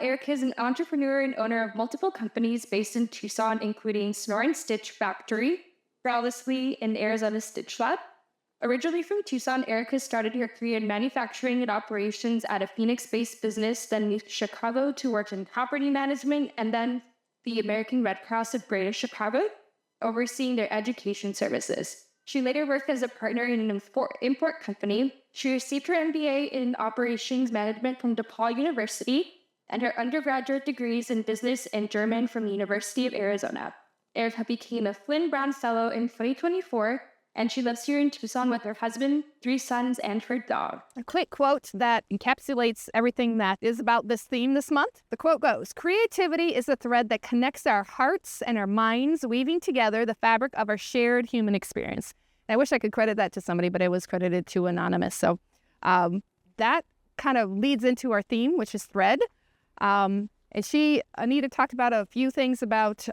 Erica is an entrepreneur and owner of multiple companies based in Tucson, including Snore and Stitch Factory, Flawlessly, and Arizona Stitch Lab. Originally from Tucson, Erica started her career in manufacturing and operations at a Phoenix-based business, then moved to Chicago to work in property management, and then the American Red Cross of Greater Chicago, overseeing their education services. She later worked as a partner in an import company. She received her MBA in operations management from DePaul University and her undergraduate degrees in business and German from the University of Arizona. Erica became a Flynn Brown Fellow in 2024, and she lives here in Tucson with her husband, 3 sons, and her dog. A quick quote that encapsulates everything that is about this theme this month. The quote goes, "Creativity is a thread that connects our hearts and our minds, weaving together the fabric of our shared human experience." And I wish I could credit that to somebody, but it was credited to Anonymous. So that kind of leads into our theme, which is thread. And Anita talked about a few things about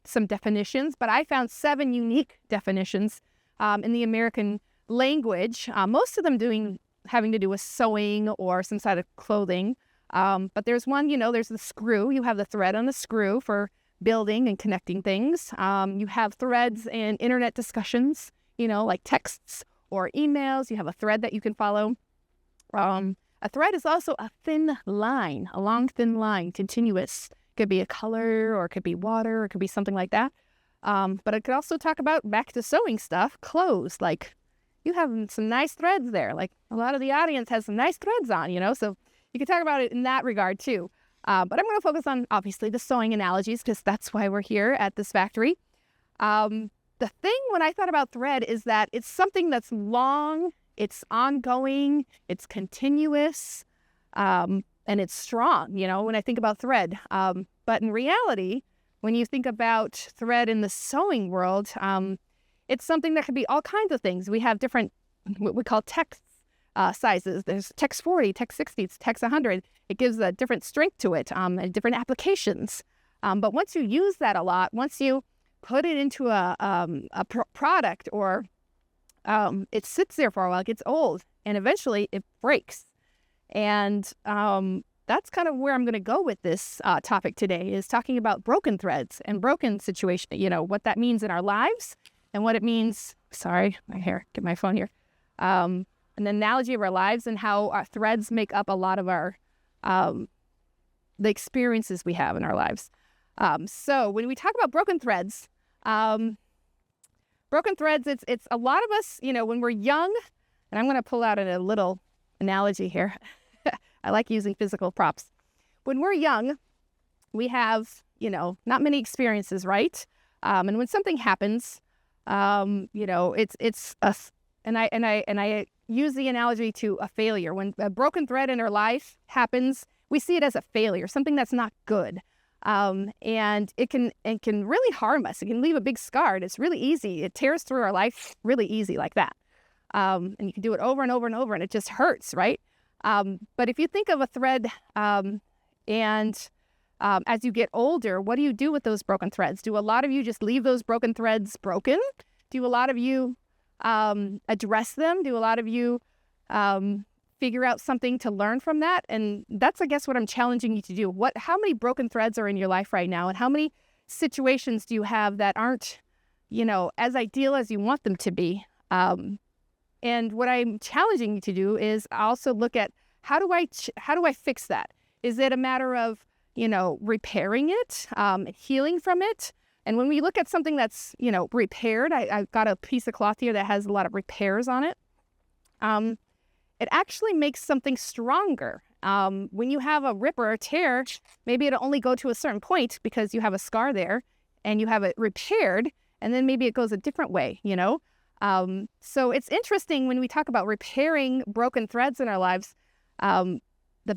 some definitions, but I found 7 unique definitions in the American language, most of them having to do with sewing or some sort of clothing. But there's one, there's the screw. You have the thread on the screw for building and connecting things. You have threads in internet discussions, like texts or emails. You have a thread that you can follow. A thread is also a thin line, a long, thin line, continuous. It could be a color, or it could be water, or it could be something like that. But it could also talk about, back to sewing stuff, clothes. Like, you have some nice threads there. Like, a lot of the audience has some nice threads on, so you can talk about it in that regard too. But I'm going to focus on, obviously, the sewing analogies, because that's why we're here at this factory. The thing when I thought about thread is that it's something that's long, it's ongoing, it's continuous, and it's strong, when I think about thread. But in reality, when you think about thread in the sewing world, it's something that could be all kinds of things. We have different, what we call text sizes. There's text 40, text 60, text 100. It gives a different strength to it and different applications. But once you use that a lot, once you put it into a product, or it sits there for a while, it gets old, and eventually it breaks. And that's kind of where I'm going to go with this topic today, is talking about broken threads and broken situation, what that means in our lives and what it means, get my phone here, an analogy of our lives and how our threads make up a lot of our, the experiences we have in our lives. So when we talk about broken threads, it's a lot of us, when we're young, and I'm going to pull out a little analogy here. I like using physical props. When we're young, we have, not many experiences, right? And when something happens, it's us. And I use the analogy to a failure. When a broken thread in our life happens, we see it as a failure, something that's not good. And it can really harm us. It can leave a big scar. And it's really easy. It tears through our life really easy like that. And you can do it over and over and over, and it just hurts, right? But if you think of a thread, as you get older, what do you do with those broken threads? Do a lot of you just leave those broken threads broken? Do a lot of you address them? Do a lot of you figure out something to learn from that? And that's, I guess, what I'm challenging you to do. How many broken threads are in your life right now? And how many situations do you have that aren't, as ideal as you want them to be? And what I'm challenging you to do is also look at how do I fix that? Is it a matter of, repairing it, healing from it? And when we look at something that's, repaired, I've got a piece of cloth here that has a lot of repairs on it. It actually makes something stronger. When you have a rip or a tear, maybe it'll only go to a certain point because you have a scar there and you have it repaired, and then maybe it goes a different way, So it's interesting when we talk about repairing broken threads in our lives, the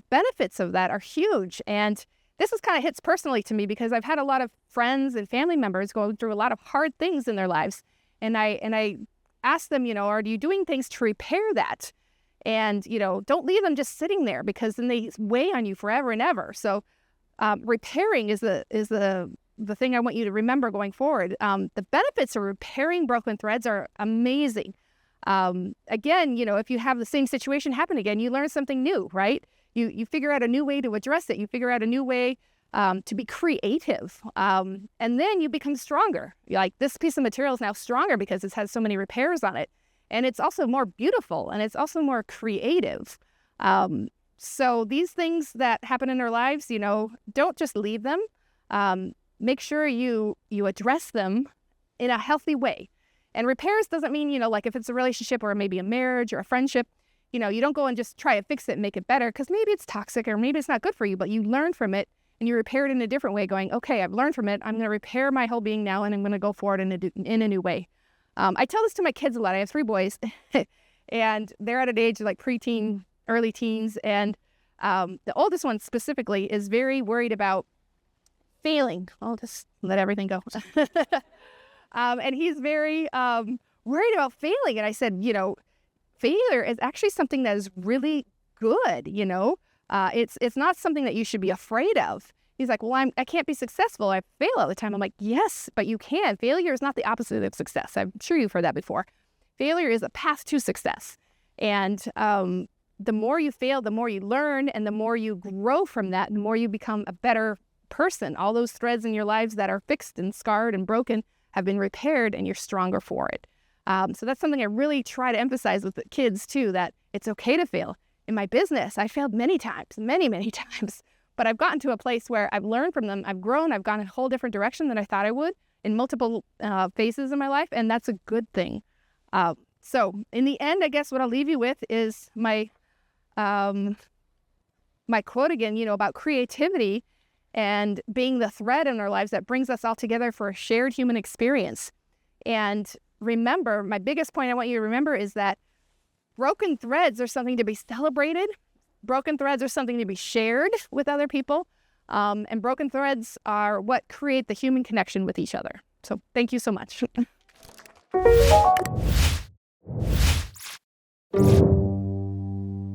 benefits of that are huge. And this kind of hits personally to me because I've had a lot of friends and family members go through a lot of hard things in their lives. And I ask them, are you doing things to repair that? And, don't leave them just sitting there, because then they weigh on you forever and ever. So repairing is the thing I want you to remember going forward. The benefits of repairing broken threads are amazing. Again, if you have the same situation happen again, you learn something new, right? You figure out a new way to address it. You figure out a new way to be creative. And then you become stronger. Like, this piece of material is now stronger because it has so many repairs on it. And it's also more beautiful, and it's also more creative. So these things that happen in our lives, don't just leave them. Make sure you address them in a healthy way. And repairs doesn't mean, like if it's a relationship or maybe a marriage or a friendship, you don't go and just try to fix it and make it better, because maybe it's toxic or maybe it's not good for you, but you learn from it and you repair it in a different way, going, okay, I've learned from it. I'm going to repair my whole being now, and I'm going to go forward in a new way. I tell this to my kids a lot. I have 3 boys and they're at an age like preteen, early teens. And the oldest one specifically is very worried about failing. I'll just let everything go. And he's very worried about failing. And I said, failure is actually something that is really good. It's not something that you should be afraid of. He's like, well, I can't be successful. I fail all the time. I'm like, yes, but you can. Failure is not the opposite of success. I'm sure you've heard that before. Failure is a path to success. And the more you fail, the more you learn, and the more you grow from that, the more you become a better person. All those threads in your lives that are fixed and scarred and broken have been repaired, and you're stronger for it. So that's something I really try to emphasize with the kids too, that it's okay to fail. In my business, I failed many times, many times. But I've gotten to a place where I've learned from them. I've grown. I've gone a whole different direction than I thought I would in multiple phases in my life. And that's a good thing. So in the end, I guess what I'll leave you with is my quote again, about creativity and being the thread in our lives that brings us all together for a shared human experience. And remember, my biggest point I want you to remember is that broken threads are something to be celebrated. Broken threads are something to be shared with other people. And broken threads are what create the human connection with each other. So thank you so much.